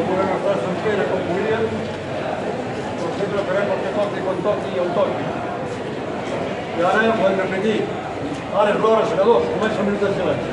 podem estar sencera com volíem, però sempre farem el que toqui quan toqui i on toqui. I ara ja podem repetir. Ara és l'hora, senadors, comença un minut de silenci.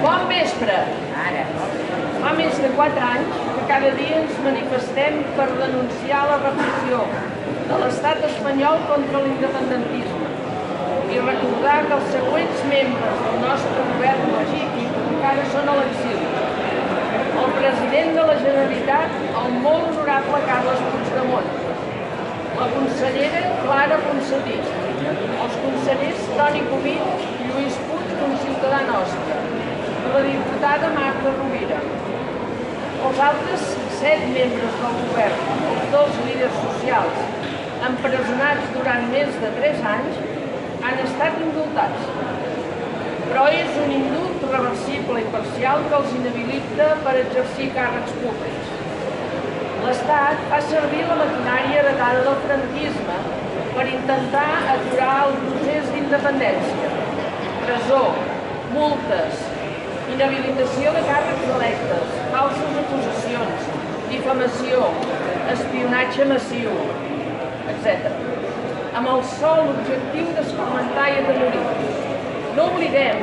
Bon vespre! Fa més de 4 anys que cada dia ens manifestem per denunciar la repressió de l'estat espanyol contra l'independentisme i recordar que els següents membres del nostre govern legítim encara són a l'exili. El president de la Generalitat, el molt honorable Carles Puigdemont, la consellera Clara Ponsatí, els consellers Toni Comín i Lluís Puig, un ciutadà nostre, i la diputada Marta Rovira. Els altres 7 membres del govern, els 2 líders socials, empresonats durant més de 3 anys, han estat indultats. Però és un indult reversible i parcial que els inhabilita per exercir càrrecs públics. L'Estat fa servir la maquinària heretada del franquisme per intentar aturar el procés d'independència. Presó, multes, inhabilitació de càrrecs electes, falses acusacions, difamació, espionatge massiu, etc. Amb el sol objectiu d'escarmentar i atemorir. No oblidem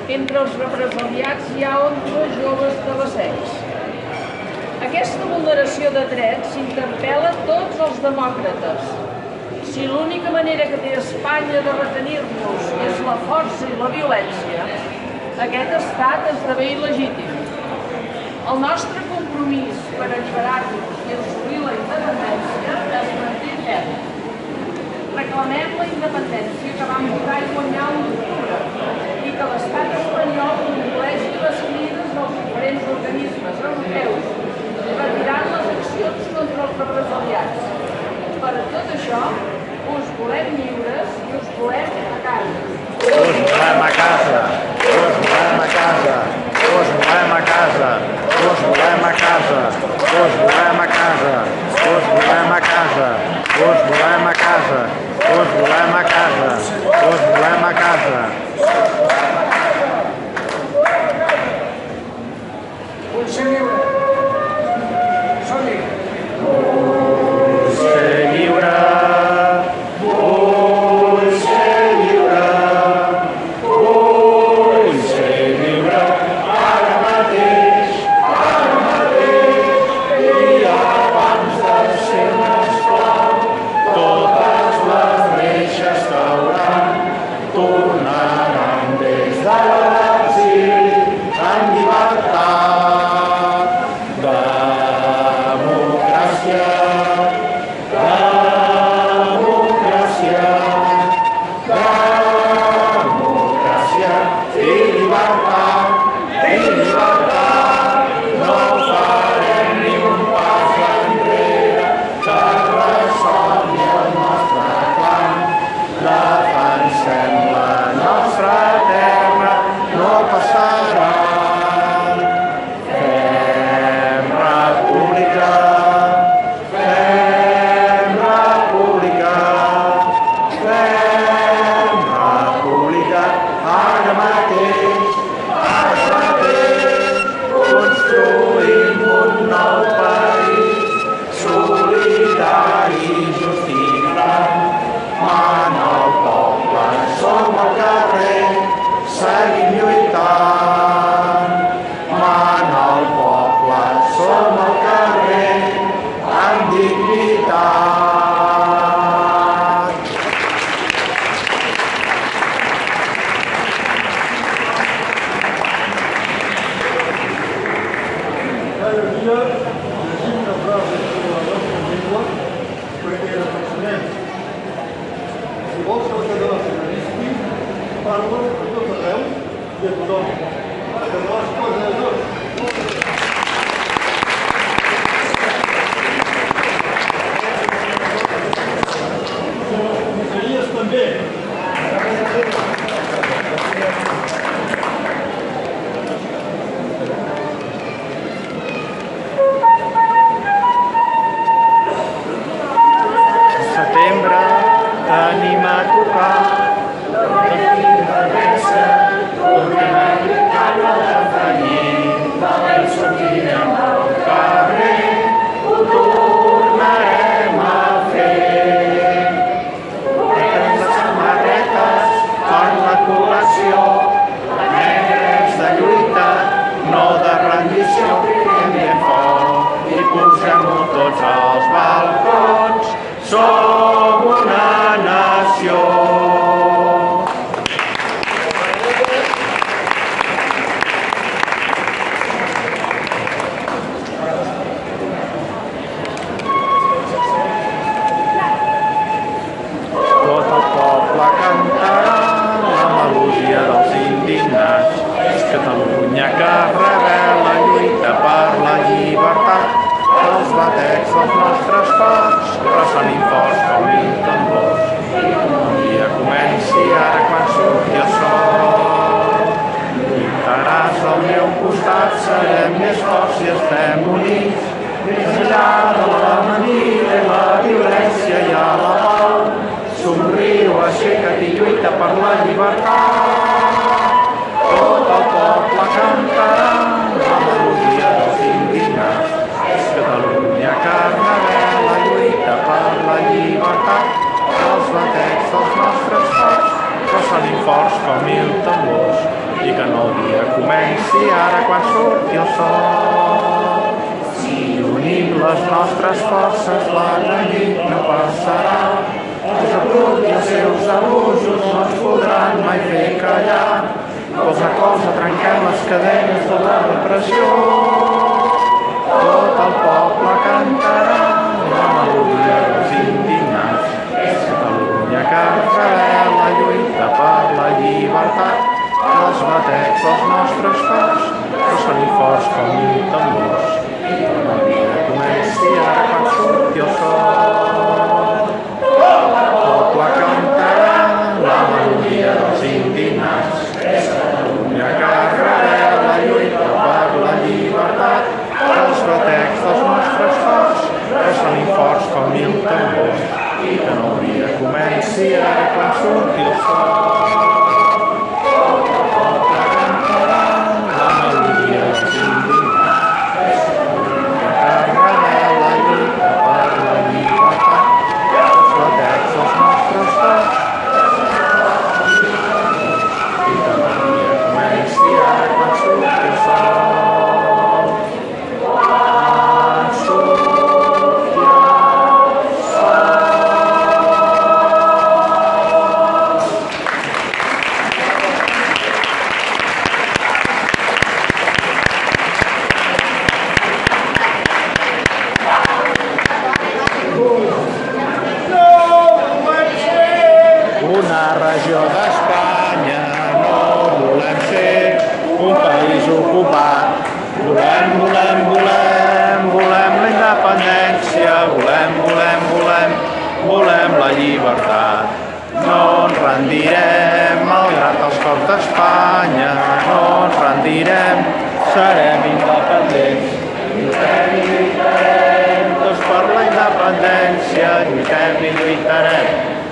que entre els represaliats hi ha 11 joves terrassencs. Aquesta vulneració de drets interpel·la tots els demòcrates. Si l'única manera que té Espanya de retenir-nos és la força i la violència, aquest estat esdevé il·legítim. El nostre compromís per alliberar-nos i assolir la independència es manté ferm. Reclamem la independència que vam votar i guanyar l'octubre i que l'estat espanyol compleixi les crides dels diferents organismes europeus retirant les accions contra els represaliats. Per a tot això, us volem lliures i us volem a casa. Us volem a casa, us volem a casa, us volem a casa, us volem a casa, us volem a casa, us volem a casa, us volem a casa, us volem a casa, us volem a casa. Vull ser lliure. Som-hi. Vull ser lliure. Vull ser lliure. Vull ser lliure. Ara mateix, i abans cada dia llegim una frase de la nostra llengua perquè reflexionem. Si vols que el català s'analitzi, parla a tot arreu i a tothom. El català es posa a tots. Les comissaries també. Setembre, tenim a tocar. Sortirem al carrer, ho tornarem a fer. Portem les samarretes per la col·lecció, negres de lluita, no de rendició. Cridem ben fort i posem-ho tots als balcons. Som una nació. Tot el poble cantarà la melodia dels indignats. Catalunya que rebel·la, lluita per la llibertat. Els batecs dels nostres cors ressonin forts com mil tambors. El dia comenci ara quan surti el sol. Lluitaràs al meu costat, serem més forts si estem units. Més enllà de la mentida i la violència hi ha la pau. Somriu, aixeca't i lluita per la llibertat. Tot el poble cantarà la melodia dels indignats. Catalunya que rebel·la, lluita per la llibertat. Els batecs dels nostres cors ressonin forts com mil tambors. I que el dia comenci ara quan surti el sol. Si unim les nostres forces, l'enemic no passarà. Els abrut i els seus abusos no ens podran mai fer callar. Colze a colze trenquem les cadenes de la repressió. Tot el poble cantarà la melodia dels indignats. Catalunya que rebel·la, lluita per la llibertat. Els batecs dels nostres cors ressonin forts com mil tambors. El dia comenci ara quan surti el sol. El poble cantarà la melodia dels indignats. Catalunya que rebel·la, lluita per la llibertat. Els batecs dels nostres cors ressonin forts com mil tambors. I que el dia comenci ara quan surti el sol. El poble cantarà la melodia dels indignats. Catalunya que rebel·la, lluita per la llibertat. Els batecs dels nostres cors i que el dia comenci ara quan surti el sol. Una regió d'Espanya, no volem ser un país ocupat. Volem la independència, volem la llibertat. No ens rendirem, malgrat els cops d'Espanya, no ens rendirem, serem independents. Lluitem i lluitarem, tots per la independència, lluitem i lluitarem.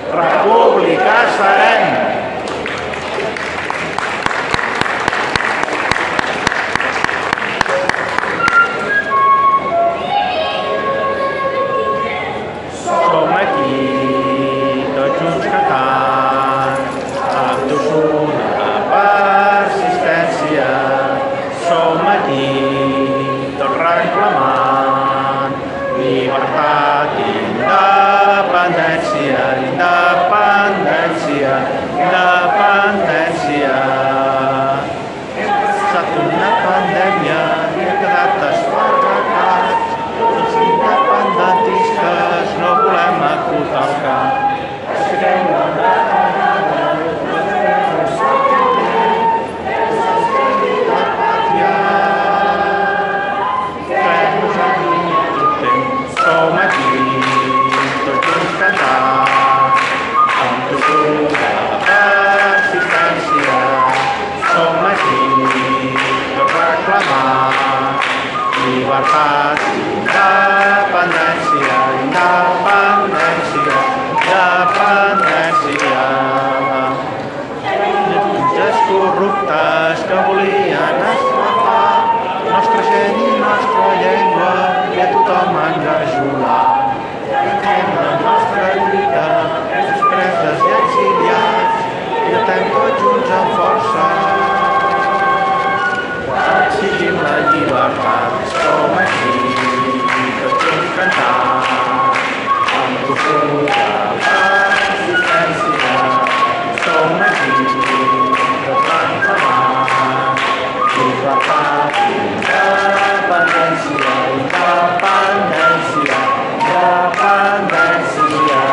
República serem! Som aquí, tots junts cantant, amb tossura persistència. Som aquí, tots reclamant llibertat i independència, independència, independència. Ha passat una pandèmia i ha quedat esparrada. Llibertat, independència, independència, independència. Jutges corruptes que volien esclafar nostra gent i nostra llengua i a tothom engajolar. La nostra lluita, els preses i exiliats, lluitem tots junts amb força. Exigim la llibertat, som aquí, tots junts cantant, amb postura, resistència, som aquí, tots endavant, llibertat, independència, independència, independència.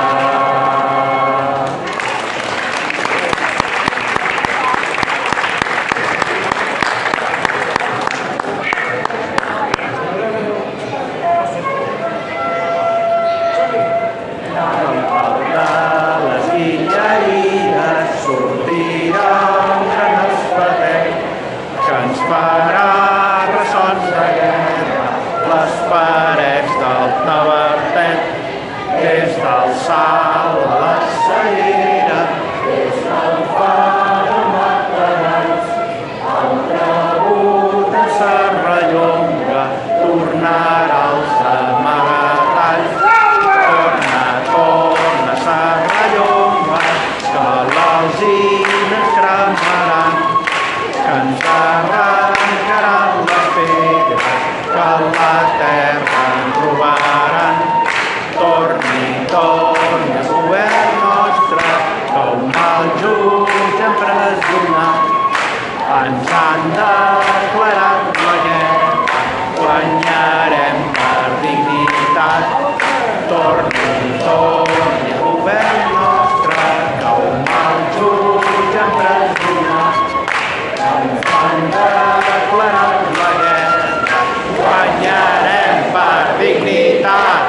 Ens han declarat la guerra, guanyarem per dignitat. Torni al govern nostre, que un mal jutge empresonat. Ens han declarat la guerra, guanyarem per dignitat.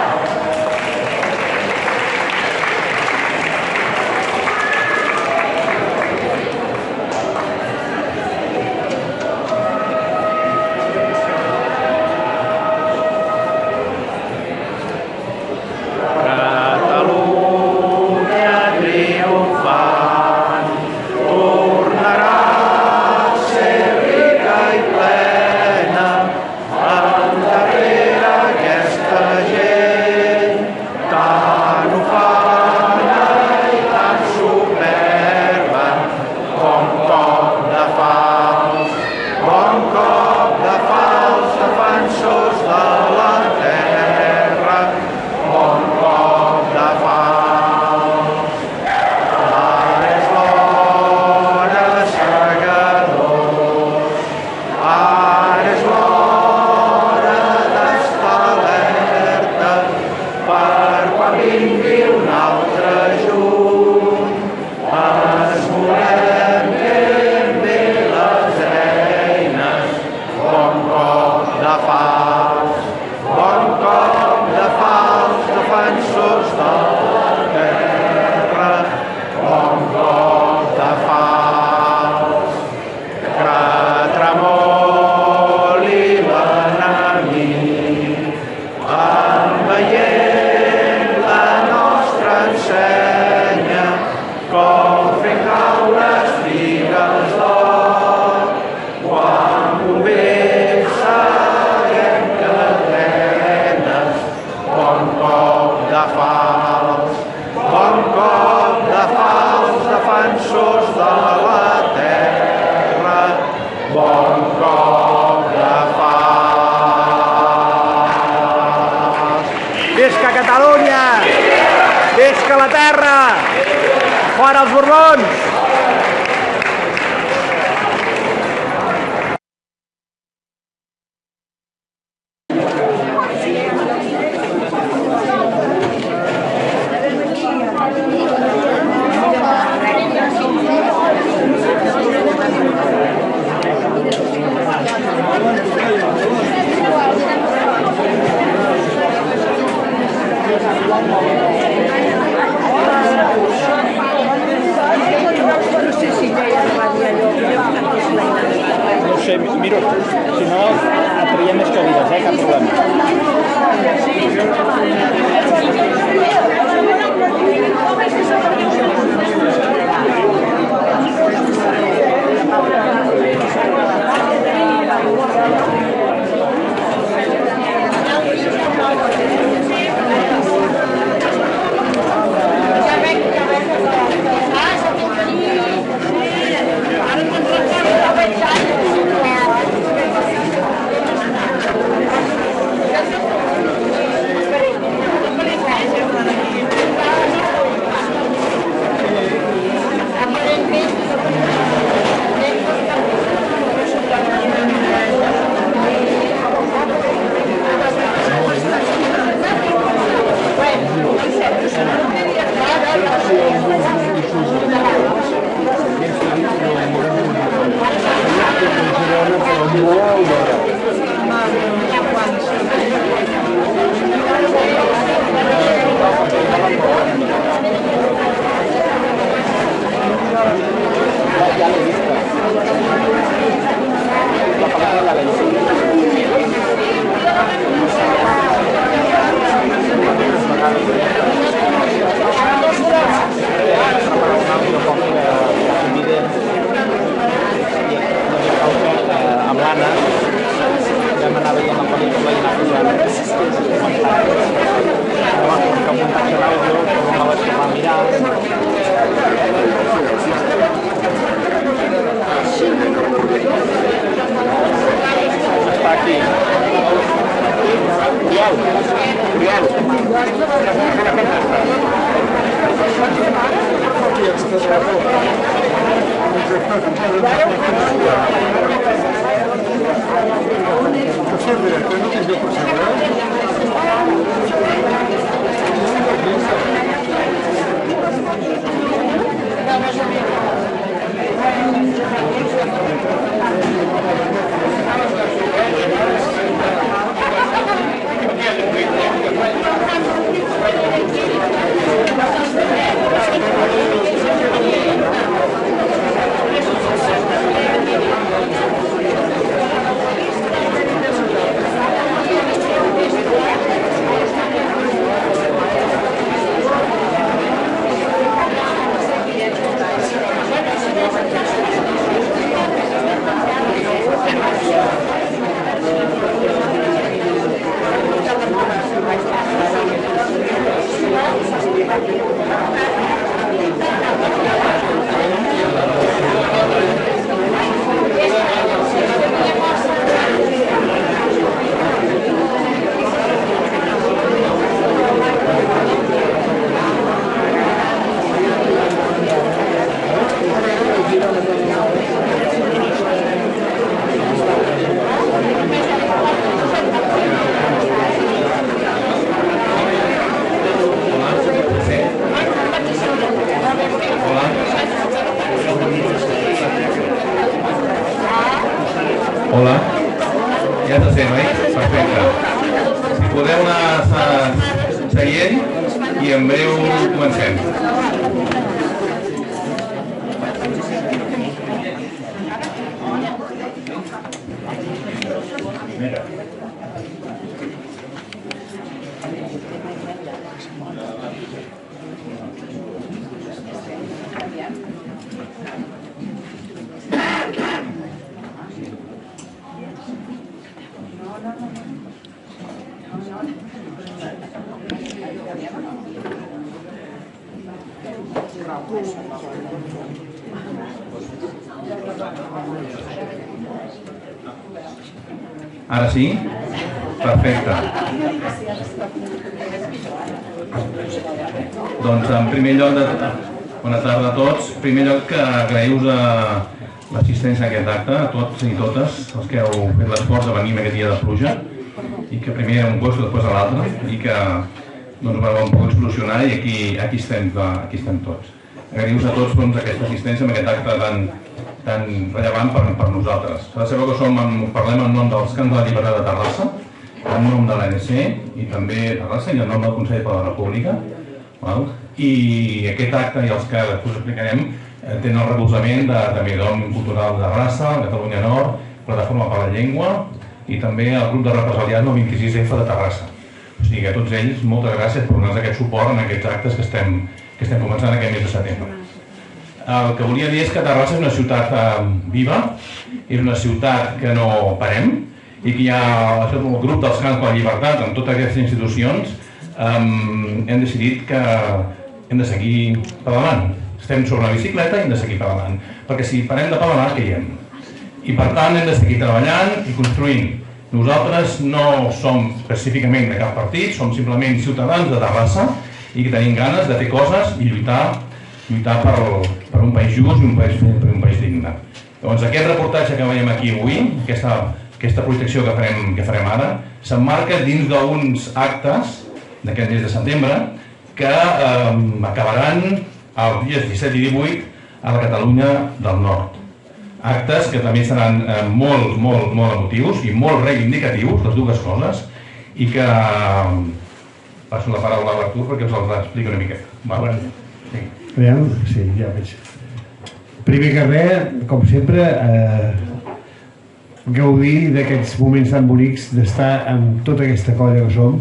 Visca Catalunya! Visca la terra! Fora els Borbons! Amb l'Anna vam anar veient la pel·lícula i anar posant comentaris. Va fer un muntatge d'àudio, com la vaig tornar a mirar. Està aquí. Oriol. Hola, ja se sent, oi? Perfecte. Si podeu anar seient i en breu comencem. Ara sí? Perfecte. Doncs en primer lloc, bona tarda a tots. En primer lloc, agraïu-vos l'assistència a aquest acte, a tots i totes els que heu fet l'esforç de venir en aquest dia de pluja i que primer a un lloc, després a l'altre i que doncs, ho hem pogut solucionar i aquí estem tots. Agraïu-vos a tots aquesta assistència en aquest acte tan rellevant per nosaltres. S'ha de saber que parlem en nom dels Camps de la Llibertat de Terrassa, en nom de l'ANC i també Terrassa i en nom del Consell per la República. I aquest acte i els que us explicarem tenen el recolzament de Midom Cultural de Terrassa, Catalunya Nord, Plataforma per la Llengua, i també al grup de represaliats del 26F de Terrassa. O sigui que a tots ells, moltes gràcies per donar-nos aquest suport en aquests actes que estem començant aquest mes de setembre. El que volia dir és que Terrassa és una ciutat viva, és una ciutat que no parem i que hi ha el grup dels Cants per la Llibertat, amb totes aquestes institucions, hem decidit que hem de seguir pedalant. Estem sobre la bicicleta i hem de seguir pedalant, perquè si parem de pedalar, caiem. I per tant hem de seguir treballant i construint. Nosaltres no som específicament de cap partit, som simplement ciutadans de Terrassa i que tenim ganes de fer coses i lluitar per un país just i per un país digne. Doncs aquest reportatge que veiem aquí avui, aquesta projecció que farem ara, s'emmarca dins d'uns actes d'aquest mes de setembre que acabaran els dies 17 i 18 a la Catalunya del Nord. Actes que també seran molt emotius i molt reivindicatius, les dues coses, i que passo la paraula a l'Artur perquè us els explico una miqueta. Sí, ja veig. Primer que res, com sempre, gaudir d'aquests moments tan bonics d'estar amb tota aquesta colla que som,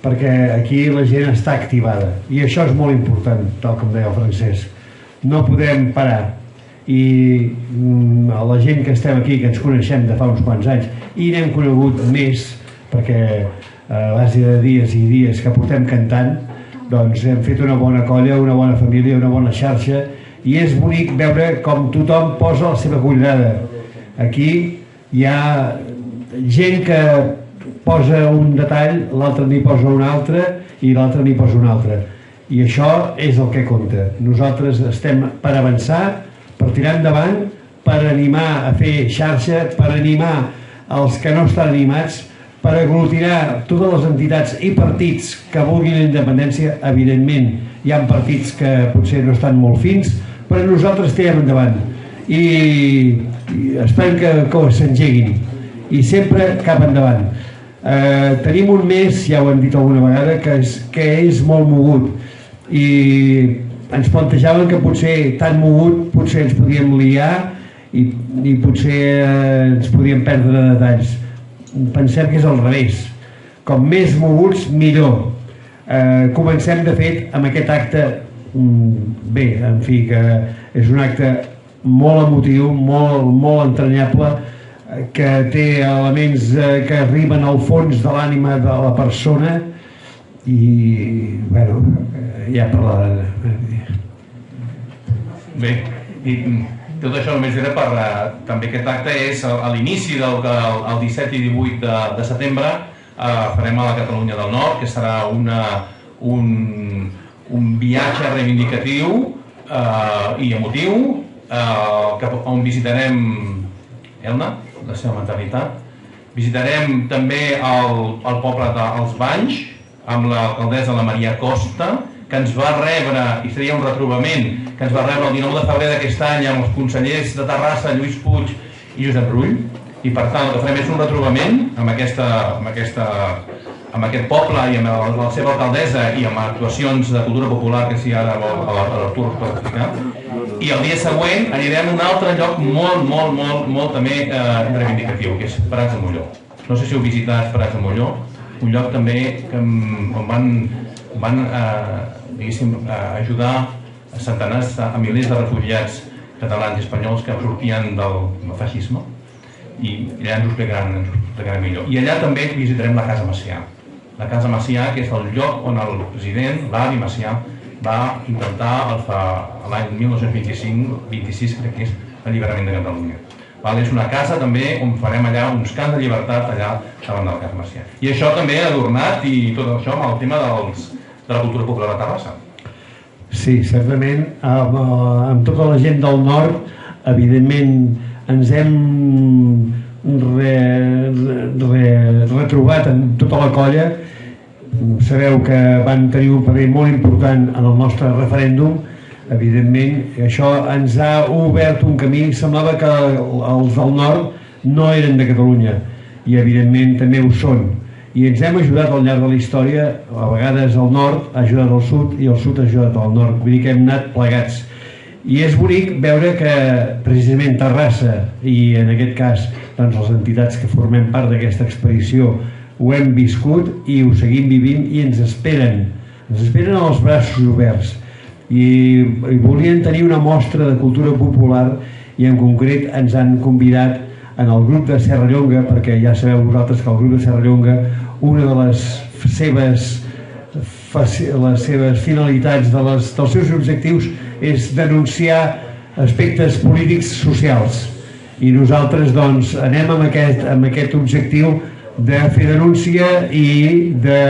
perquè aquí la gent està activada i això és molt important, tal com deia el Francesc. No podem parar i la gent que estem aquí, que ens coneixem de fa uns quants anys i n'hem conegut més perquè a base de dies i dies que portem cantant, doncs hem fet una bona colla, una bona família, una bona xarxa i és bonic veure com tothom posa la seva collada. Aquí hi ha gent que posa un detall, l'altre n'hi posa un altre i l'altre n'hi posa un altre. I això és el que compta. Nosaltres estem per avançar, per tirar endavant, per animar a fer xarxa, per animar els que no estan animats, per aglutinar totes les entitats i partits que vulguin la independència. Evidentment, hi ha partits que potser no estan molt fins, però nosaltres tirem endavant i esperem que s'engeguin i sempre cap endavant. Tenim un mes, ja ho hem dit alguna vegada, que és molt mogut i ens plantejàvem que potser tan mogut potser ens podíem liar i potser ens podíem perdre detalls. Pensem que és al revés, com més moguts millor. Comencem de fet amb aquest acte, bé, en fi, que és un acte molt emotiu, molt entranyable, que té elements que arriben al fons de l'ànima de la persona i, bueno, ja parlarem. Bé, i tot això només era per... També aquest acte és a l'inici del 17 i 18 de setembre, farem a la Catalunya del Nord, que serà un viatge reivindicatiu i emotiu, on visitarem Elna, la seva maternitat. Visitarem també el poble dels Banys, amb l'alcaldessa la Maria Costa, que ens va rebre, i seria un retrobament, que ens va rebre el 19 de febrer d'aquest any amb els consellers de Terrassa, Lluís Puig i Josep Rull, i per tant el que farem és un retrobament amb aquest poble i amb la seva alcaldessa i amb actuacions de cultura popular que si ara l'Artur pot explicar. I el dia següent anirem a un altre lloc molt també reivindicatiu, que és Prats de Molló. No sé si heu visitat Prats de Molló, un lloc també on van ajudar a centenars, a milers de refugiats catalans i espanyols que sortien del feixisme, i allà ens ho explicaran millor. I allà també visitarem la Casa Macià. La Casa Macià, que és el lloc on el president, l'avi Macià, va intentar l'any 1925-26, crec que és, l'alliberament de Catalunya. És una casa també on farem allà uns cants de llibertat allà davant de la Casa Macià. I això també ha adornat i tot això amb el tema de la cultura popular a Terrassa. Sí, certament, amb tota la gent del nord, evidentment ens hem retrobat en tota la colla. Sabeu que van tenir un paper molt important en el nostre referèndum. Evidentment, això ens ha obert un camí. Semblava que els del nord no eren de Catalunya i evidentment també ho són. I ens hem ajudat al llarg de la història. A vegades el nord ha ajudat al sud i el sud ha ajudat al nord. Vull dir que hem anat plegats. I és bonic veure que precisament Terrassa i en aquest cas doncs, les entitats que formem part d'aquesta expedició ho hem viscut i ho seguim vivint i ens esperen amb els braços oberts i volien tenir una mostra de cultura popular i en concret ens han convidat en el grup de Serrallonga, perquè ja sabeu vosaltres que el grup de Serrallonga una de les seves finalitats, dels seus objectius és denunciar aspectes polítics socials i nosaltres doncs anem amb aquest objectiu de fer denúncia i de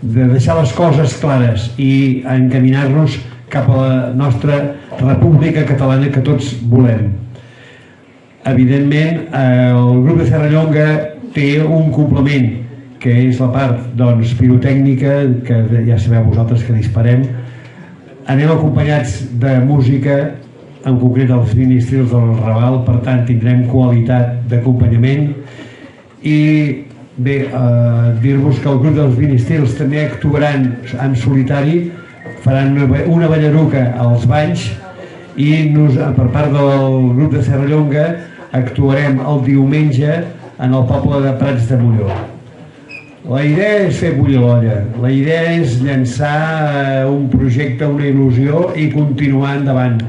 deixar les coses clares i encaminar-nos cap a la nostra república catalana que tots volem. Evidentment, el grup de Serrallonga té un complement, que és la part doncs, pirotècnica, que ja sabeu vosaltres que disparem. Anem acompanyats de música, en concret els Ministrils del Raval, per tant tindrem qualitat d'acompanyament. I bé, dir-vos que el grup dels Ministrils també actuaran en solitari, faran una ballaruca als Banys i per part del grup de Serrallonga actuarem el diumenge en el poble de Prats de Molló. La idea és fer bullir l'olla, la idea és llançar un projecte, una il·lusió i continuar endavant.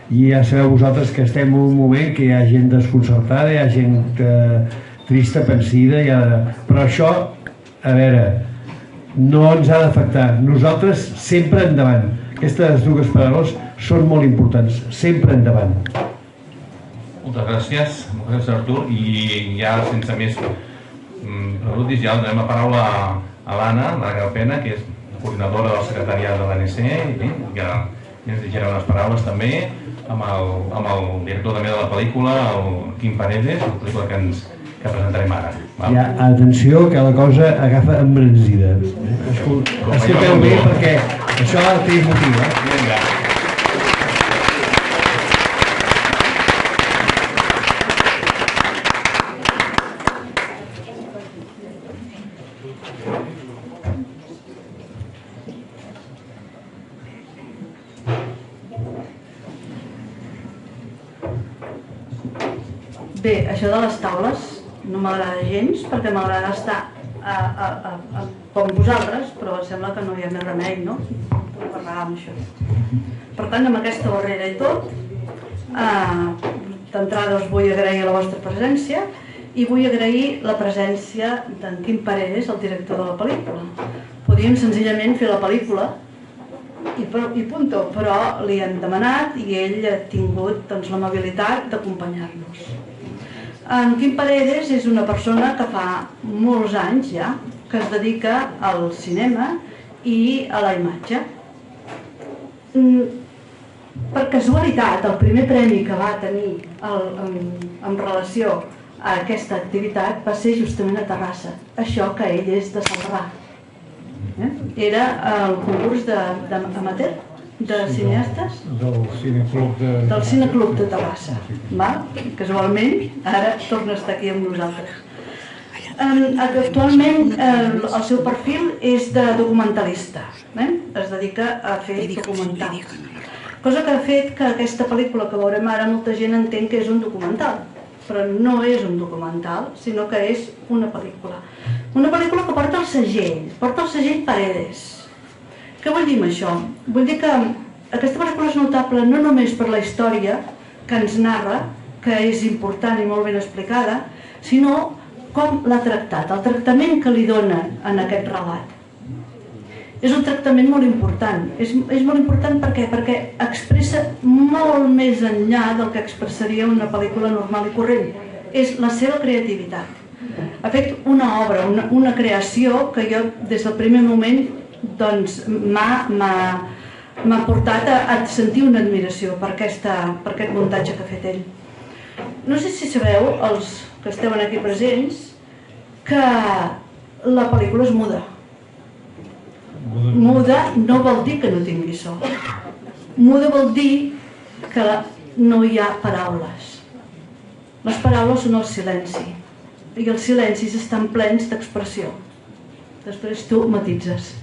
I ja sabeu vosaltres que estem en un moment que hi ha gent desconcertada, hi ha gent trista, pensida, però això, a veure, no ens ha d'afectar. Nosaltres sempre endavant. Aquestes dues paraules són molt importants, sempre endavant. Moltes gràcies, Artur, i ja sense més preguntes ja donem la paraula a l'Anna Galpena, que és coordinadora del secretariat de l'ANC, i que ens dirigirà unes paraules també amb el director també de la pel·lícula, el Quim Paredes, la pel·lícula que presentarem ara. Ja, atenció, que la cosa agafa embranzida. Escolteu bé perquè això té motiu. Vinga. Bé, això de les taules no m'agrada gens perquè m'agrada estar com vosaltres, però sembla que no hi ha més remei, no? Per parlar amb això. Per tant, amb aquesta barrera i tot, d'entrada us vull agrair la vostra presència i vull agrair la presència d'en Quim Paredes, el director de la pel·lícula. Podíem senzillament fer la pel·lícula i punto, però li han demanat i ell ha tingut doncs, l'amabilitat d'acompanyar-nos. En Quim Paredes és una persona que fa molts anys ja que es dedica al cinema i a la imatge. Per casualitat, el primer premi que va tenir en relació a aquesta activitat va ser justament a Terrassa, això que ell és de Celrà. Era el concurs d'amateur, de cineastes Del Cineclub de Terrassa. Casualment, ara torna a estar aquí amb nosaltres. Actualment el seu perfil és de documentalista, es dedica a fer documentals, cosa que ha fet que aquesta pel·lícula que veurem ara molta gent entén que és un documental, però no és un documental, sinó que és una pel·lícula. Una pel·lícula que porta el segell Paredes. Què vull dir amb això? Vull dir que aquesta pel·lícula és notable no només per la història que ens narra, que és important i molt ben explicada, sinó com l'ha tractat, el tractament que li donen en aquest relat. És un tractament molt important. És molt important perquè expressa molt més enllà del que expressaria una pel·lícula normal i corrent. És la seva creativitat. Ha fet una obra, una creació que jo des del primer moment m'ha portat a sentir una admiració per aquest muntatge que ha fet ell. No sé si sabeu, els que esteu aquí presents, que la pel·lícula és muda. Muda no vol dir que no tingui so. Muda vol dir que no hi ha paraules. Les paraules són el silenci, i els silencis estan plens d'expressió. Després tu matitzes.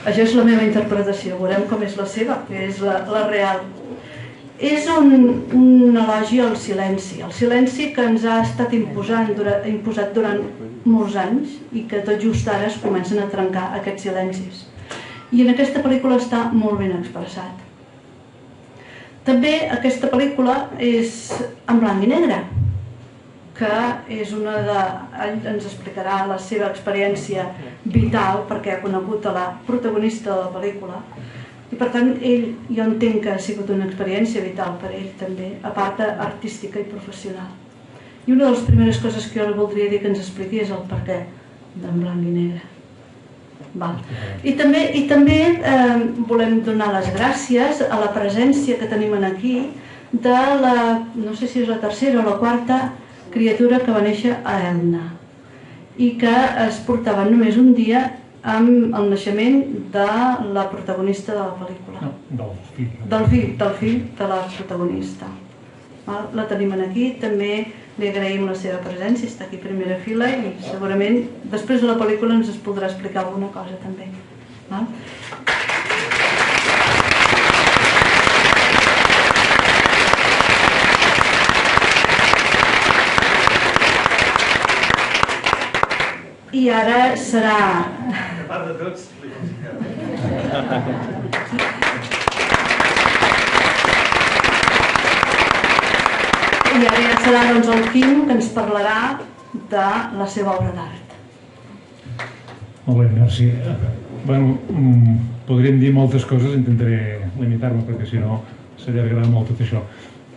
Això és la meva interpretació, veurem com és la seva, que és la real. És un elogi al silenci. El silenci que ens ha estat imposat durant molts anys i que tot just ara es comencen a trencar aquests silencis. I en aquesta pel·lícula està molt ben expressat. També aquesta pel·lícula és en blanc i negre, que és una de... Ell ens explicarà la seva experiència vital perquè ha conegut a la protagonista de la pel·lícula i per tant jo entenc que ha sigut una experiència vital per ell també, a part artística i professional. I una de les primeres coses que jo li voldria dir que ens expliqui és el perquè d'en blanc i negre. I també volem donar les gràcies a la presència que tenim aquí de la, no sé si és la tercera o la quarta criatura que va néixer a Elna i que es portava només un dia amb el naixement de la protagonista de la pel·lícula. Del fill de la protagonista. La tenim aquí, també li agraïm la seva presència, està aquí a primera fila i segurament després de la pel·lícula ens es podrà explicar alguna cosa també. I ara serà... A part de tots, I ara ja serà el Quim que ens parlarà de la seva obra d'art. Molt bé, merci. Podríem dir moltes coses, intentaré limitar-me perquè si no s'allargarà molt tot això.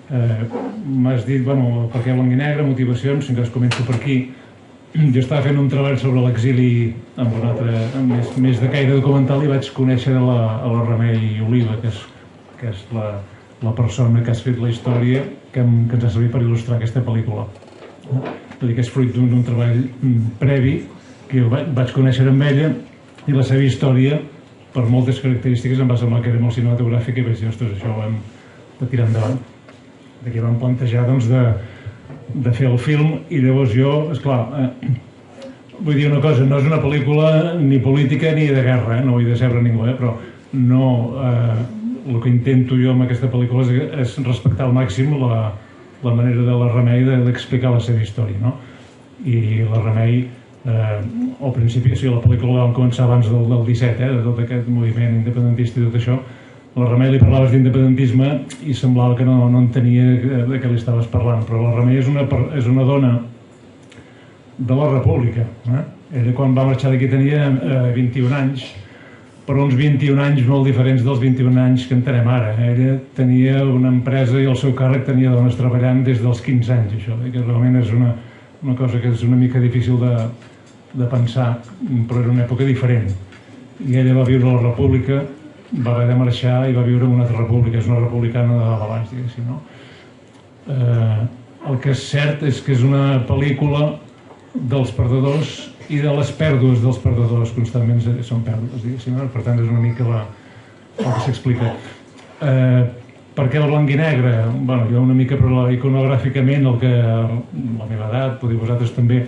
M'has dit, per què blanc i negre, motivacions, si encara començo per aquí. Jo estava fent un treball sobre l'exili amb un altre, més de caire documental i vaig conèixer a la Remei Oliva, que és la persona que ha fet la història que ens ha servit per il·lustrar aquesta pel·lícula. Vull dir que és fruit d'un treball previ que jo vaig conèixer amb ella i la seva història, per moltes característiques, em va semblar que era molt cinematogràfica i vaig dir, ostres, això ho hem de tirar endavant. D'aquí vam plantejar, doncs, de fer el film i llavors jo, esclar, vull dir una cosa, no és una pel·lícula ni política ni de guerra, no vull decebre ningú, però no, el que intento jo amb aquesta pel·lícula és respectar al màxim la manera de la Remei d'explicar la seva història, no? I la Remei, al principi, o sigui, la pel·lícula va començar abans del 17, de tot aquest moviment independentista i tot això. La Remei li parlaves d'independentisme i semblava que no entenia de què li estaves parlant, però la Remei és una dona de la República. Ella quan va marxar d'aquí tenia 21 anys, però uns 21 anys molt diferents dels 21 anys que en tenem ara. Ella tenia una empresa i el seu càrrec tenia dones treballant des dels 15 anys, això, que realment és una cosa que és una mica difícil de pensar, però era una època diferent. I ella va viure a la República, va haver de marxar i va viure en una altra república, és una republicana de l'abans, diguéssim, no? El que és cert és que és una pel·lícula dels perdedors i de les pèrdues dels perdedors, constantment són pèrdues, diguéssim, per tant és una mica el que s'explica. Per què el blanc i negre? Bé, jo una mica, però iconogràficament, el que a la meva edat, podeu vosaltres també,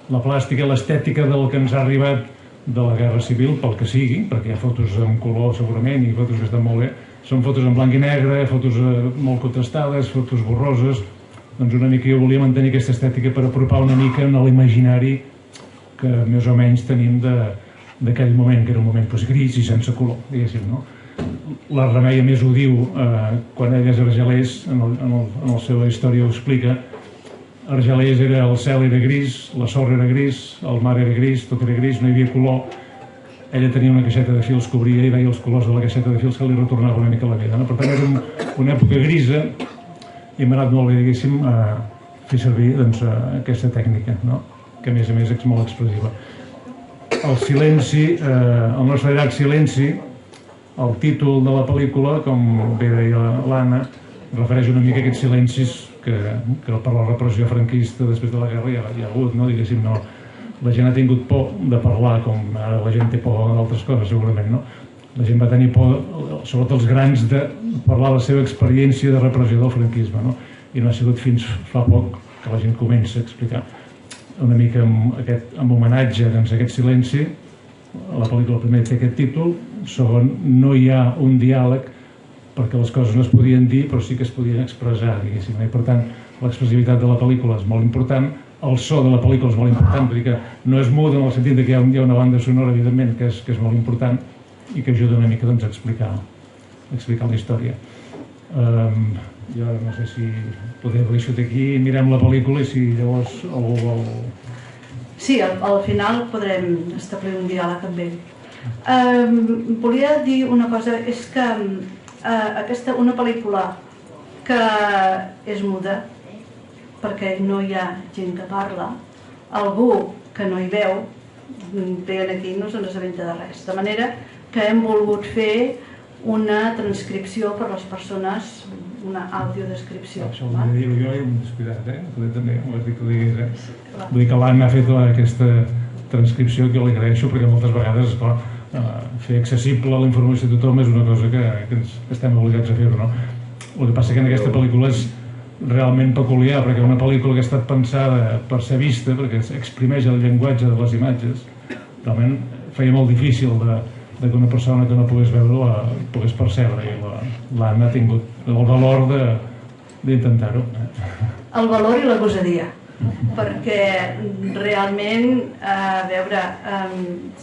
la plàstica, l'estètica del que ens ha arribat de la Guerra Civil, pel que sigui, perquè hi ha fotos en color segurament i fotos que estan molt bé, són fotos en blanc i negre, fotos molt contrastades, fotos borroses, doncs una mica jo volia mantenir aquesta estètica per apropar una mica a l'imaginari que més o menys tenim d'aquell moment, que era un moment gris i sense color, diguéssim, no? La Remei a més ho diu quan ella és argelers, en la seva història ho explica. Argelers era, el cel era gris, la sorra era gris, el mar era gris, tot era gris, no hi havia color. Ella tenia una caixeta de fils que obria i veia els colors de la caixeta de fils que li retornava una mica a la vida. Per tant, era una època grisa i m'ha anat molt bé, diguéssim, fer servir aquesta tècnica, que a més és molt expressiva. El silenci, el nostre llarg silenci, el títol de la pel·lícula, com bé deia l'Anna, refereix una mica a aquests silencis que per la repressió franquista després de la guerra hi ha hagut, diguéssim, la gent ha tingut por de parlar, com ara la gent té por d'altres coses, segurament, no? La gent va tenir por, sobretot els grans, de parlar la seva experiència de repressió del franquisme, no? I no ha sigut fins fa poc que la gent comença a explicar una mica amb homenatge a aquest silenci. La pel·lícula primer té aquest títol, segon, no hi ha un diàleg perquè les coses no es podien dir però sí que es podien expressar, diguéssim, i per tant l'expressivitat de la pel·lícula és molt important, el so de la pel·lícula és molt important, vull dir que no és muda en el sentit que hi ha una banda sonora, evidentment, que és molt important i que ajuda una mica doncs, a explicar la història. Jo ara no sé si podem deixar aquí, mirem la pel·lícula i si llavors algú vol... Sí, al final podrem establir un diàleg amb ell. Volia dir una cosa, és que una pel·lícula que és muda, perquè no hi ha gent que parla, algú que no hi veu, veient aquí no se'n assabenta de res. De manera que hem volgut fer una transcripció per les persones, una audiodescripció. Això ho volia dir-ho jo i m'he descuidat, també, ho has dit que ho diguis. Vull dir que l'Anna ha fet aquesta transcripció que li agraeixo, perquè moltes vegades, esclar, fer accessible la informació a tothom és una cosa que estem obligats a fer-ho, no? El que passa que en aquesta pel·lícula és realment peculiar, perquè una pel·lícula que ha estat pensada per ser vista, perquè exprimeix el llenguatge de les imatges, realment feia molt difícil que una persona que no pogués veure-la pogués percebre, i l'Anna ha tingut el valor d'intentar-ho. El valor i la gosadia, perquè realment, a veure,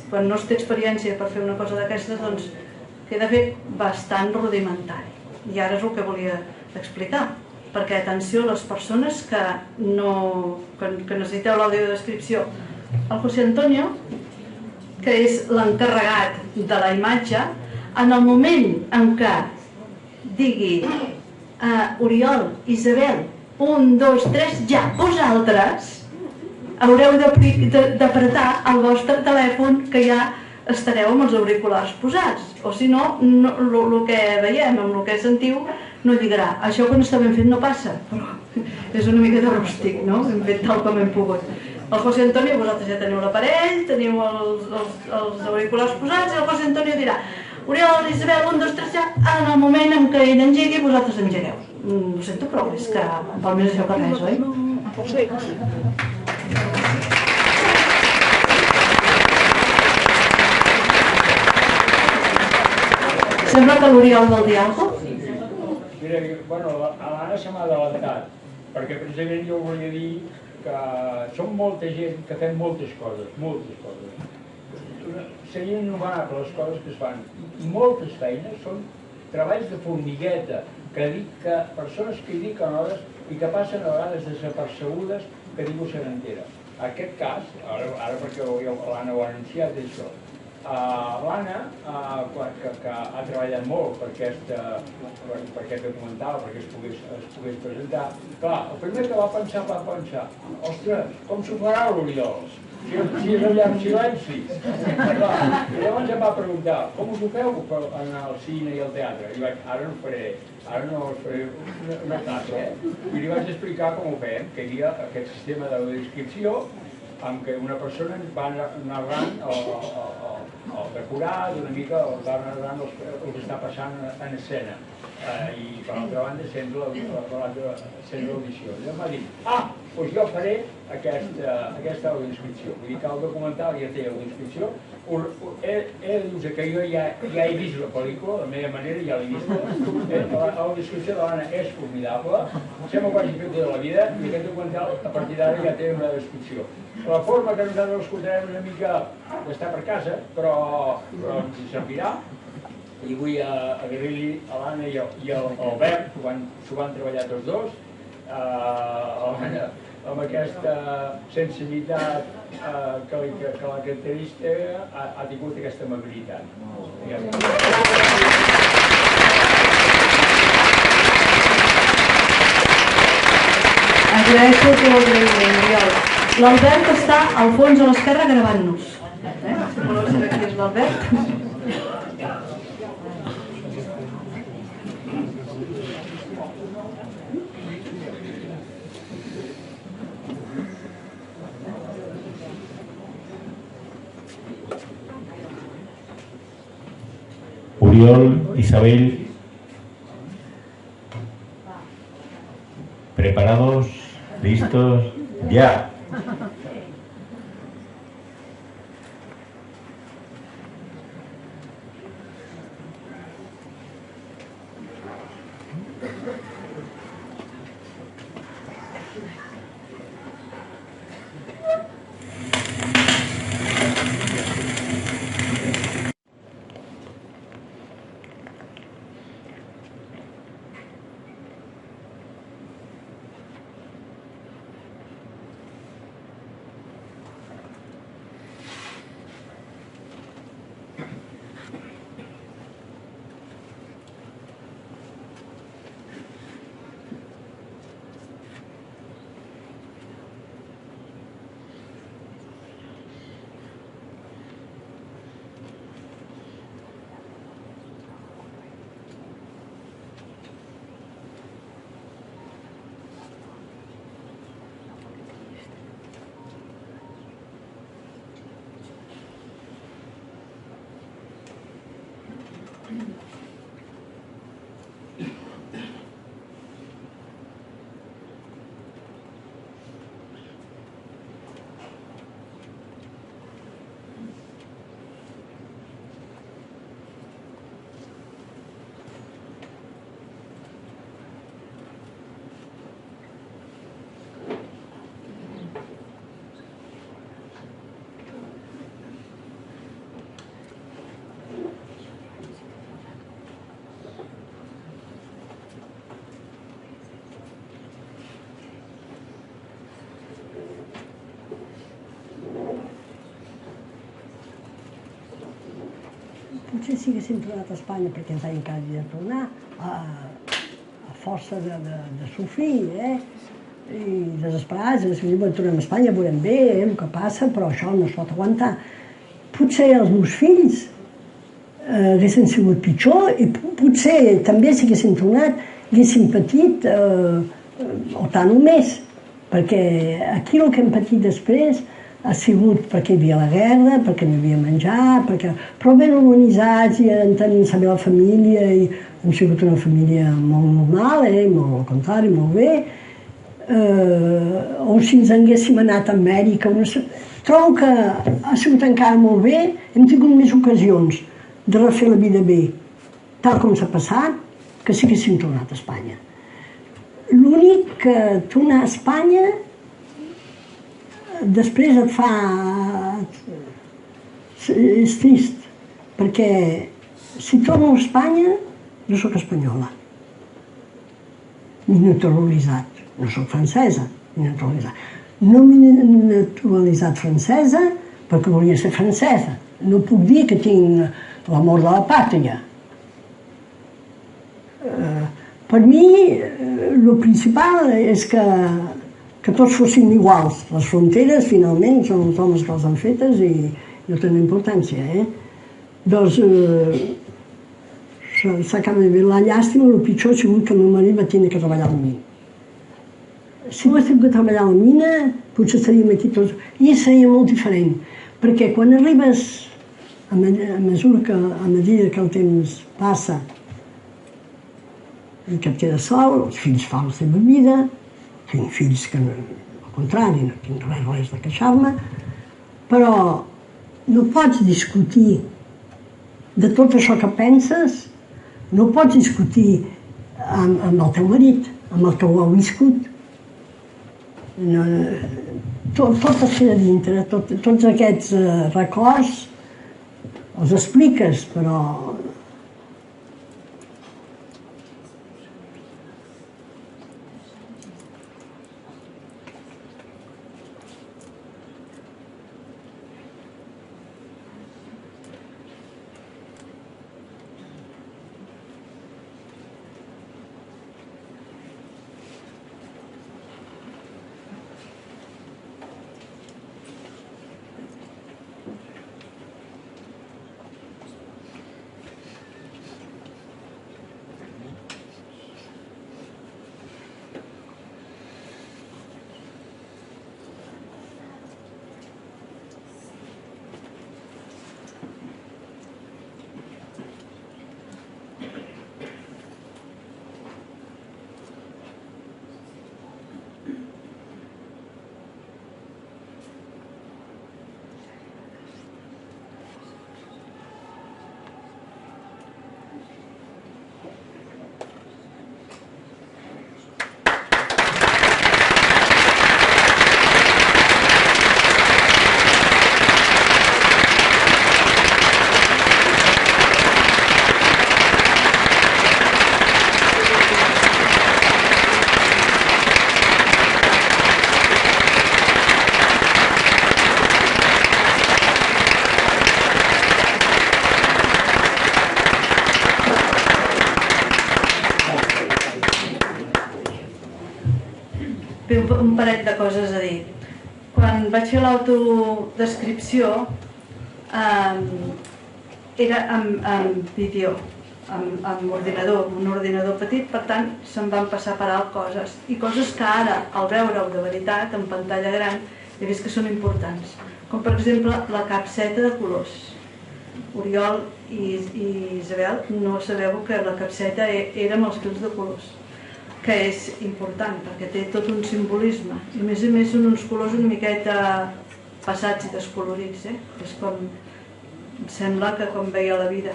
quan no es té experiència per fer una cosa d'aquestes, doncs queda fet bastant rudimentari. I ara és el que volia explicar, perquè atenció a les persones que necessiteu l'audiodescripció. El José Antonio, que és l'encarregat de la imatge, en el moment en què digui Oriol, Isabel, 1, 2, 3, ja, vosaltres haureu d'apretar el vostre telèfon, que ja estareu amb els auriculars posats, o si no, el que veiem, amb el que sentiu, no lligarà. Això quan està ben fet no passa, però és una mica de rústic, no? Hem fet tal com hem pogut. El José Antonio, vosaltres ja teniu l'aparell, teniu els auriculars posats, i el José Antonio dirà Oriol, Isabel, 1, 2, 3, ja, en el moment en què ell engegui, vosaltres engegueu. Ho sento, però és que val més això que res, oi? Sí. Sembla que l'Oriol vol dir alguna cosa? Mira, bueno, a l'Anna se m'ha adelantat, perquè precisament jo volia dir que som molta gent que fem moltes coses. Serien innumerables les coses que es fan. Moltes feines són treballs de formigueta, que persones que hi dediquen hores i que passen a vegades desapercebudes que ningú se n'entera. En aquest cas, ara perquè l'Anna ho ha anunciat, és això. L'Anna, que ha treballat molt per aquest documental, perquè es pogués presentar, clar, el primer que va pensar, ostres, com s'ho farà l'Oriol? Si és allà en silenci. I llavors em va preguntar, com us ho feu en el cine i el teatre? I vaig, ara no us faré una classe, i li vaig explicar com ho fem, que hi havia aquest sistema de descripció en què una persona va narrant el decorat, una mica va narrant el que està passant en escena. I per l'altra banda sent l'audició. I em va dir, doncs jo faré aquesta audiodescripció. Vull dir que el documental ja té audiodescripció. Dius que jo ja he vist la pel·lícula, de la meva manera ja l'he vista. L'audiodescripció de l'Anna és formidable, sembla que ho hagi fet tota la vida, i aquest documental a partir d'ara ja té una descripció. La forma que nosaltres l'escoltarem una mica està per casa, però ens servirà. I vull agrair-li a l'Anna i l'Albert, s'ho van treballar tots dos, amb aquesta sensibilitat que la característica ha tingut aquesta amabilitat. Agraeixo el teu agraïment, Oriol. L'Albert està al fons a l'esquerra gravant-nos. Voleu saber qui és l'Albert? Oriol, Isabel, preparados, listos, ya. potser si haguéssim tornat a Espanya, perquè ens deien que havia de tornar, a força de sofrir, i desesperats, ens diuen, tornem a Espanya, veurem bé el que passa, però això no es pot aguantar. Potser els meus fills haguessin sigut pitjor i potser també si haguessin tornat haguessin patit o tant o més, perquè aquí el que hem patit després ha sigut perquè hi havia la guerra, perquè no hi havia menjar, però ben organitzats i entenent saber la família, i hem sigut una família molt normal, molt al contrari, molt bé. O si ens haguéssim anat a Amèrica, trobo que ha sigut encara molt bé, hem tingut més ocasions de refer la vida bé, tal com s'ha passat, que si haguéssim tornat a Espanya. L'únic que tornar a Espanya després et fa... és trist, perquè si torno a Espanya no sóc espanyola, ni naturalitzat, no sóc francesa, ni naturalitzat. No m'he naturalitzat francesa perquè volia ser francesa. No puc dir que tinc l'amor de la pàtria. Per mi, el principal és que tots fossin iguals. Les fronteres, finalment, són els homes que les han fetes i no tenen importància. Doncs s'acaba de veure la llàstima, el pitjor ha sigut que el meu marit va tenir que treballar a la mina. Si no hagués tingut que treballar a la mina, potser estaríem aquí tots. I seria molt diferent, perquè quan arribes, a mesura que el temps passa i que et quedes sol, els fills fan la seva vida, tinc fills que, al contrari, no tinc res de queixar-me, però no pots discutir de tot això que penses, no pots discutir amb el teu marit, amb el que ho ha viscut. Tot es queda dintre, tots aquests records els expliques, però un parell de coses a dir. Quan vaig fer l'autodescripció era amb vídeo, amb ordinador, un ordinador petit, per tant se'm van passar per alt coses, i coses que ara, al veure-ho de veritat, en pantalla gran, he vist que són importants, com per exemple la capseta de colors. Oriol i Isabel, no sabeu que la capseta era amb els fils de colors, que és important perquè té tot un simbolisme, i a més són uns colors una miqueta passats i descolorits, és com, em sembla que com veia la vida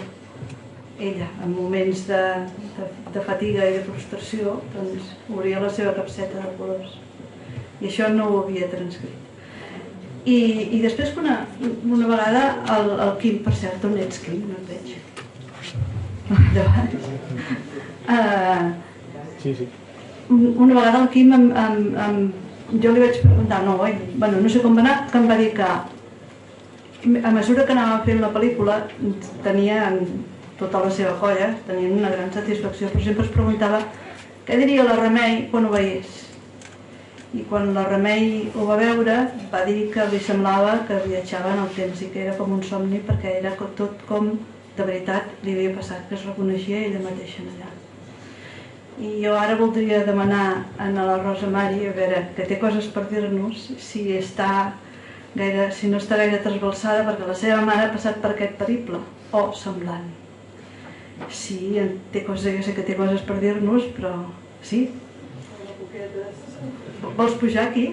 ella, en moments de fatiga i de frustració, doncs obria la seva capseta de colors, i això no ho havia transcrit. I després una vegada el Quim, per cert, on ets, Quim? No et veig. Sí. Una vegada el Quim, jo li vaig preguntar, no sé com va anar, que em va dir que a mesura que anàvem fent la pel·lícula, tenien tota la seva colla, tenien una gran satisfacció. Per exemple, es preguntava què diria la Remei quan ho veiés. I quan la Remei ho va veure, va dir que li semblava que viatjava en el temps i que era com un somni, perquè era tot com de veritat li havia passat, que es reconeixia ella mateixa allà. I jo ara voldria demanar a la Rosa Mari, a veure, que té coses per dir-nos, si no està gaire trasbalsada, perquè la seva mare ha passat per aquest periple, o semblant. Sí, té coses, jo sé que té coses per dir-nos, però sí. Vols pujar aquí?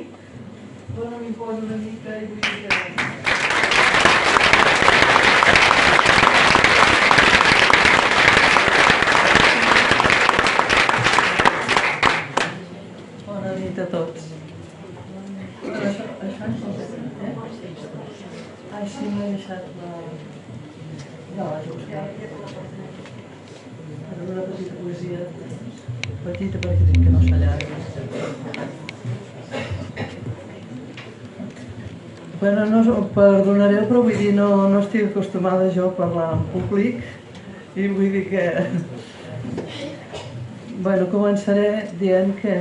Dóna-m'hi posa una mica i vull dir que... Bona nit a tots. Això és Ai, sí, m'he deixat la... Ja vaig buscar. Era una petita poesia, petita perquè dic que no s'allarga. Bueno, no, perdonareu, però vull dir, no estic acostumada jo a parlar en públic i vull dir que... Bueno, començaré dient que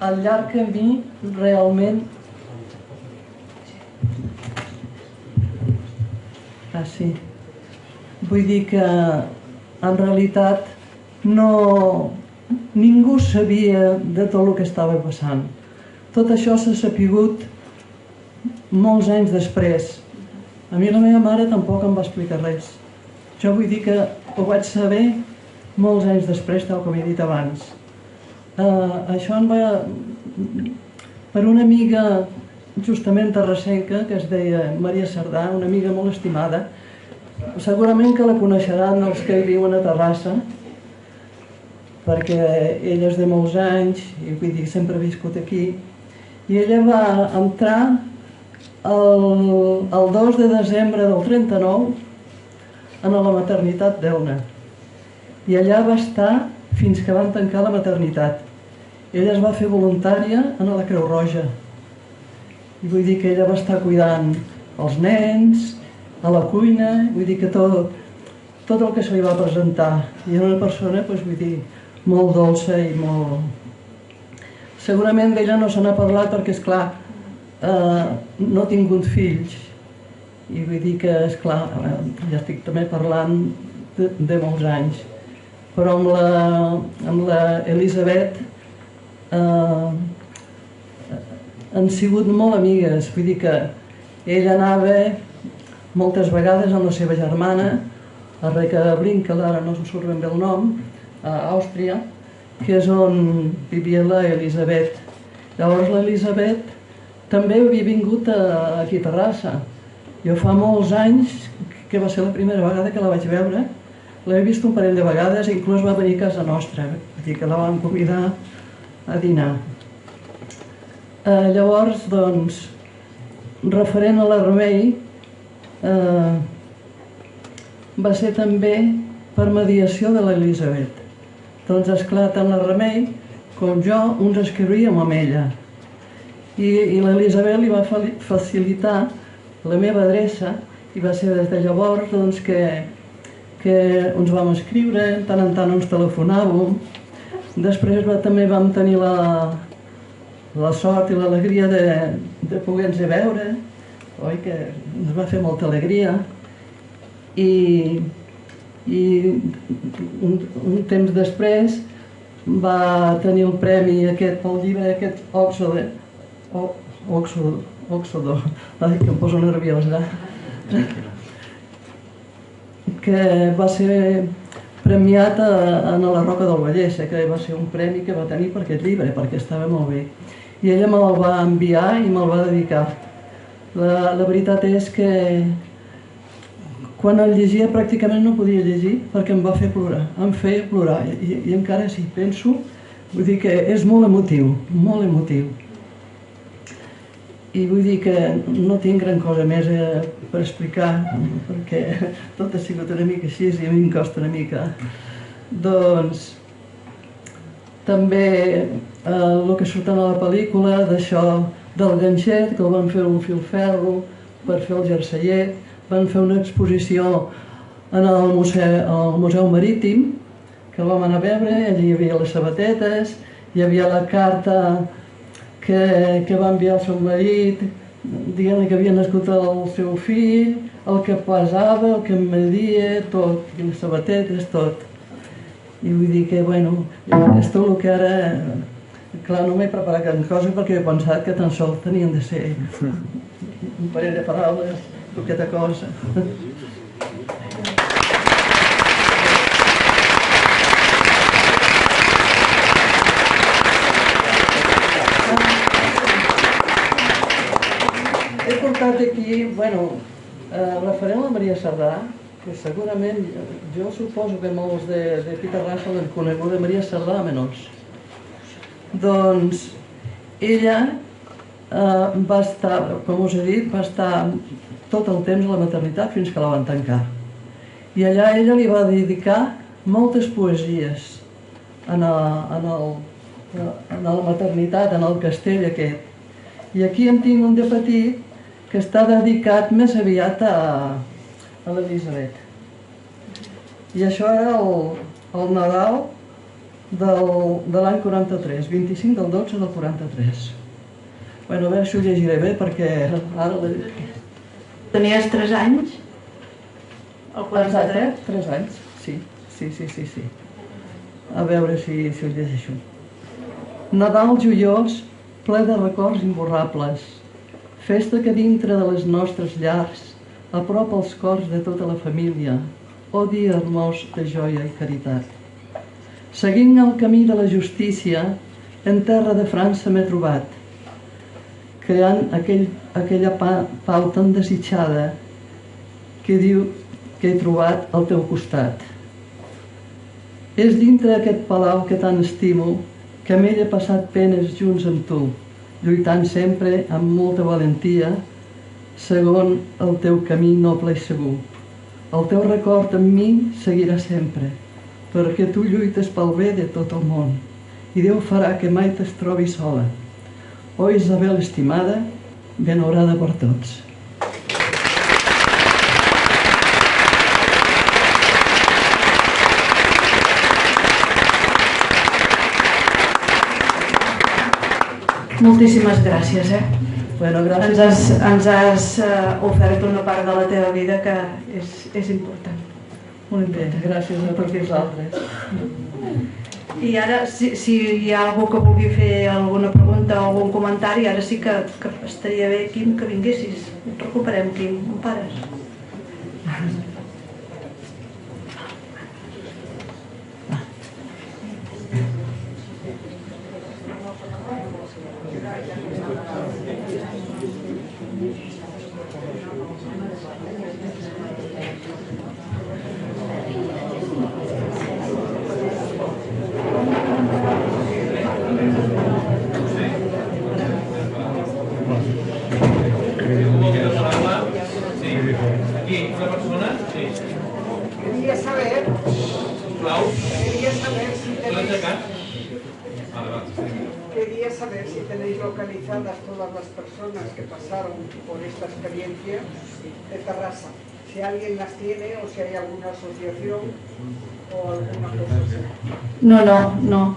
al llarg camí realment... sí. Vull dir que en realitat ningú sabia de tot el que estava passant. Tot això s'ha sapigut molts anys després. A mi la meva mare tampoc em va explicar res. Jo vull dir que ho vaig saber molts anys després, tal com he dit abans. Això em va... Per una amiga justament terrassenca, que es deia Maria Cerdà, una amiga molt estimada, segurament que la coneixeran els que hi viuen a Terrassa, perquè ella és de molts anys, i vull dir, sempre ha viscut aquí, i ella va entrar el 2 de desembre del 39 en la maternitat d'Elna. I allà va estar fins que van tancar la maternitat. Ella es va fer voluntària en la Creu Roja. I vull dir que ella va estar cuidant els nens, a la cuina, vull dir que tot el que se li va presentar. I era una persona, vull dir, molt dolça i molt... Segurament d'ella no se n'ha parlat perquè, esclar, no ha tingut fills. I vull dir que, esclar, ja estic també parlant de molts anys. Però amb la Elisabet han sigut molt amigues. Vull dir que ella anava moltes vegades amb la seva germana a Recablin-Kel, ara no em surt ben bé el nom, a Àustria, que és on vivia la Elisabet. Llavors l'Elisabet també havia vingut aquí a Terrassa. Jo fa molts anys, que va ser la primera vegada que la vaig veure, l'he vist un parell de vegades, inclús va venir a casa nostra, vull dir que la vam convidar a dinar. Llavors, doncs, referent a la Remei, va ser també per mediació de l'Elisabet. Doncs, esclar, tant la Remei com jo uns escrivíem amb ella. I l'Elisabet li va facilitar la meva adreça i va ser des de llavors doncs, que ens vam escriure, tant en tant ens telefonàvem. Després també vam tenir la sort i l'alegria de poder-nos veure, oi, que ens va fer molta alegria. I un temps després va tenir el premi aquest pel llibre, aquest Òxodo, que em poso nerviosa, que va ser premiat a la Roca del Vallès, que va ser un premi que va tenir per aquest llibre, perquè estava molt bé. I ella me'l va enviar i me'l va dedicar. La veritat és que quan el llegia pràcticament no podia llegir perquè em va fer plorar, em feia plorar i encara si penso, vull dir que és molt emotiu, molt emotiu. I vull dir que no tinc gran cosa més per explicar perquè tot ha sigut una mica així i a mi em costa una mica. Doncs també el que surt a la pel·lícula d'això del ganxet, que el van fer un filferro per fer el jerseyer, van fer una exposició en el Museu Marítim, que el vam anar a veure, allí hi havia les sabatetes, hi havia la carta que va enviar el seu marit, dient-li que havia nascut el seu fill, el que pesava, el que media, tot, les sabatetes, tot. I vull dir que, bueno, és tot el que ara... Clar, no m'he preparat gran cosa perquè he pensat que tan sols tenien de ser un parell de paraules, poqueta cosa. He portat aquí, bueno, referent a la Maria Cerdà, que segurament, jo suposo que molts de Peter Russell han conegut de Maria Cerdà menors. Doncs ella va estar, com us he dit, va estar tot el temps a la maternitat fins que la van tancar. I allà ella li va dedicar moltes poesies a la maternitat, en el castell aquest. I aquí en tinc un de petit que està dedicat més aviat a l'Elisabet. I això era el Nadal de l'any 43, 25 del 12 del 43. Bueno, a veure si ho llegiré bé perquè ara... Tenies 3 anys? Exacte, 3 anys, sí. A veure si ho llegeixo. Nadal joiós, ple de records imborrables, festa que dintre de les nostres llars apropa els cors de tota la família, dia hermós de joia i caritat. Seguint el camí de la justícia, en terra de França m'he trobat, creant aquella pau tan desitjada que diu que he trobat al teu costat. És dintre aquest palau que tant estimo que amb ell he passat penes junts amb tu, lluitant sempre amb molta valentia, segons el teu camí noble i segur. El teu record amb mi seguirà sempre, perquè tu lluites pel bé de tot el món, i Déu farà que mai t'es trobi sola. Oh Isabel estimada, benaurada per tots. Moltíssimes gràcies, Bueno, gràcies. Ens has ofert una part de la teva vida que és important. Molt bé, gràcies a tots vosaltres. I ara, si hi ha algú que vulgui fer alguna pregunta o algun comentari, ara sí que estaria bé, Quim, que vinguessis. Et recuperem, Quim, on pares? Quería saber si tenéis localizadas todas las personas que pasaron por esta experiencia de Terrassa. Si alguien las tiene o si hay alguna asociación o alguna cosa así. No.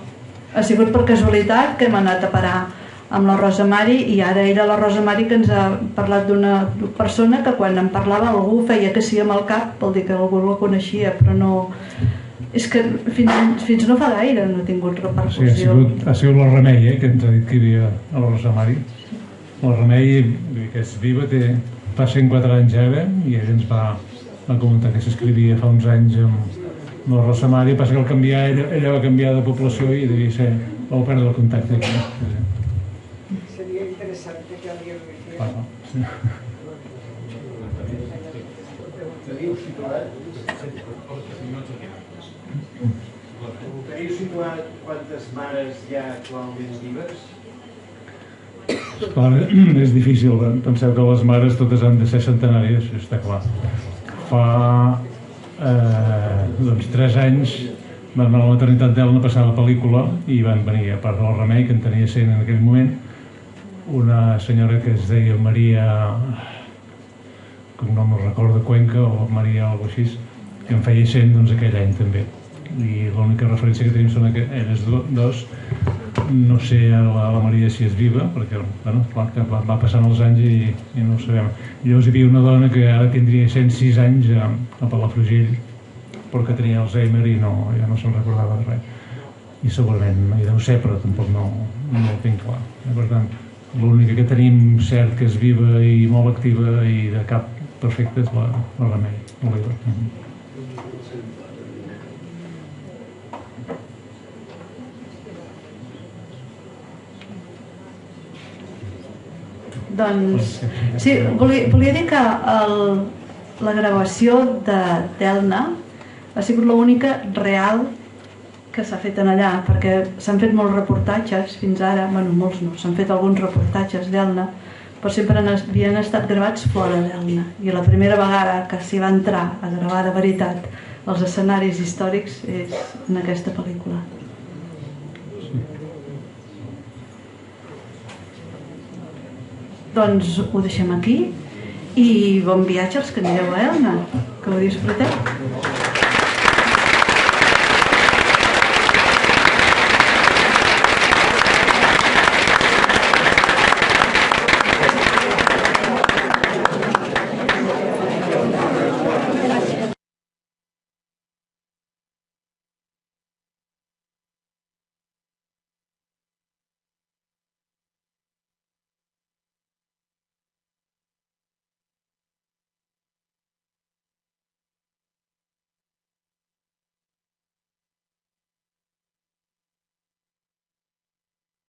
Ha sigut per casualitat que hem anat a parar amb la Rosa Mari i ara era la Rosa Mari que ens ha parlat d'una persona que quan en parlava algú feia que sí amb el cap, vol dir que algú la coneixia, però no... És que fins no fa gaire no ha tingut repercussió. Sí, ha sigut la Remei, que ens ha dit que hi havia a la Rosa Mari. La Remei, que és viva, fa 104 anys ara, i ella ens va comentar que s'escrivia fa uns anys amb la Rosa Mari, passa que al canviar ella va canviar de població i devia ser, va perdre el contacte aquí. Sería interesante que alguien lo hiciera. Sí. Teniu situat quantes mares hi ha actualment vives? Clar, és difícil, penseu que les mares totes han de ser centenàries, està clar. Fa 3 anys van anar a la maternitat d'Elna a passar la pel·lícula i van venir, a part del Remei, que en tenia 100 en aquell moment, una senyora que es deia Maria, no me'n recordo, Cuenca o Maria o així, que en feia 100 doncs, aquell any també. I l'única referència que tenim són elles dos. No sé la Maria si és viva, perquè clar, que va passant els anys i no ho sabem. Llavors hi havia una dona que ara tindria 106 anys a Palafrugell, però que tenia Alzheimer i ja no se'n recordava de res. I segurament hi deu ser, però tampoc no ho tinc clar. Per tant, l'única que tenim cert que és viva i molt activa i de cap perfecte és la Remei, l'Oliva. Doncs, sí, volia dir que la gravació d'Elna ha sigut l'única real que s'ha fet allà, perquè s'han fet molts reportatges fins ara, bueno, molts no, s'han fet alguns reportatges d'Elna, però sempre havien estat gravats fora d'Elna. I la primera vegada que s'hi va entrar a gravar de veritat els escenaris històrics és en aquesta pel·lícula. Doncs ho deixem aquí i bon viatge als que anireu a Elna, que ho disfruteu.